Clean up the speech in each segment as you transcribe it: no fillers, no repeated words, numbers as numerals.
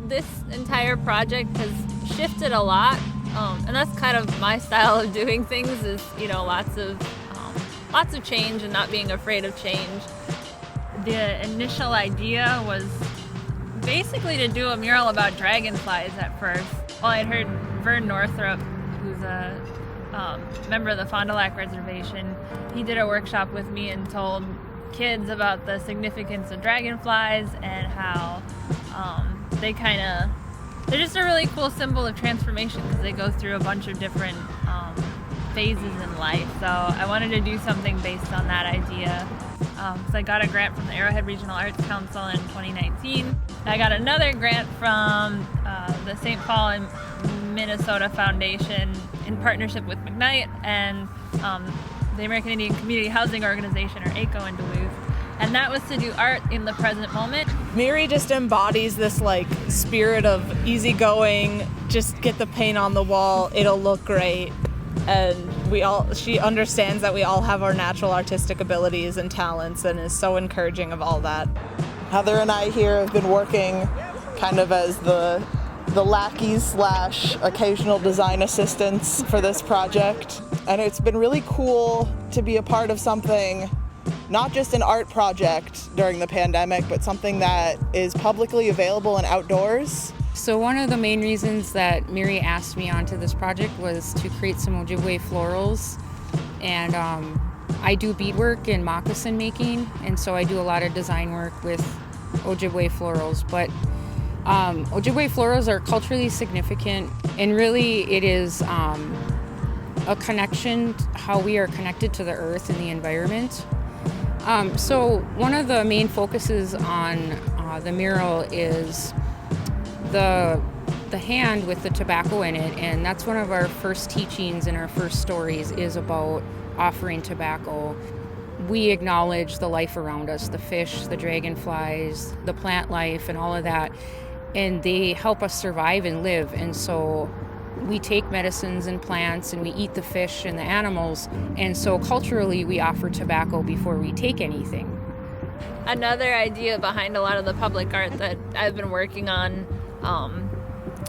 This entire project has shifted a lot, and that's kind of my style of doing things. Is lots of change and not being afraid of change. The initial idea was basically to do a mural about dragonflies at first. Well, I'd heard Vern Northrup, who's a member of the Fond du Lac Reservation. He did a workshop with me and told kids about the significance of dragonflies and how they're just a really cool symbol of transformation because they go through a bunch of different phases in life. So I wanted to do something based on that idea. So I got a grant from the Arrowhead Regional Arts Council in 2019. I got another grant from the St. Paul and Minnesota Foundation in partnership with McKnight and the American Indian Community Housing Organization, or ACO, in Duluth. And that was to do art in the present moment. Miri just embodies this spirit of easygoing, just get the paint on the wall, it'll look great. And she understands that we all have our natural artistic abilities and talents and is so encouraging of all that. Heather and I here have been working kind of as the lackeys / occasional design assistants for this project. And it's been really cool to be a part of something, not just an art project during the pandemic, but something that is publicly available and outdoors. So one of the main reasons that Miri asked me onto this project was to create some Ojibwe florals. And I do beadwork and moccasin making, and so I do a lot of design work with Ojibwe florals. But Ojibwe florals are culturally significant, and really it is a connection, how we are connected to the earth and the environment. So one of the main focuses on the mural is the hand with the tobacco in it, and that's one of our first teachings and our first stories is about offering tobacco. We acknowledge the life around us, the fish, the dragonflies, the plant life, and all of that, and they help us survive and live. And so we take medicines and plants and we eat the fish and the animals, and so culturally we offer tobacco before we take anything. Another idea behind a lot of the public art that I've been working on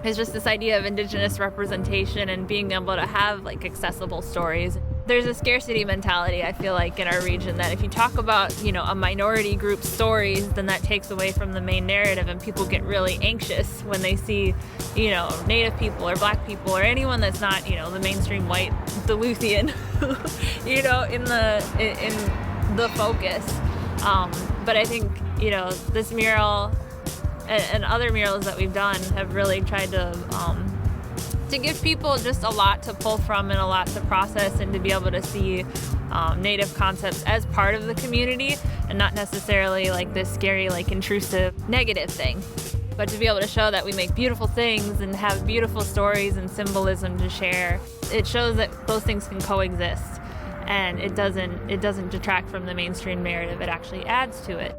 is just this idea of Indigenous representation and being able to have accessible stories. There's a scarcity mentality, I feel like, in our region that if you talk about, a minority group's stories, then that takes away from the main narrative, and people get really anxious when they see, Native people or Black people or anyone that's not, the mainstream white Duluthian, in the focus. But I think, this mural and other murals that we've done have really tried to give people just a lot to pull from and a lot to process, and to be able to see Native concepts as part of the community and not necessarily this scary, intrusive, negative thing. But to be able to show that we make beautiful things and have beautiful stories and symbolism to share, it shows that those things can coexist, and it doesn't detract from the mainstream narrative. It actually adds to it.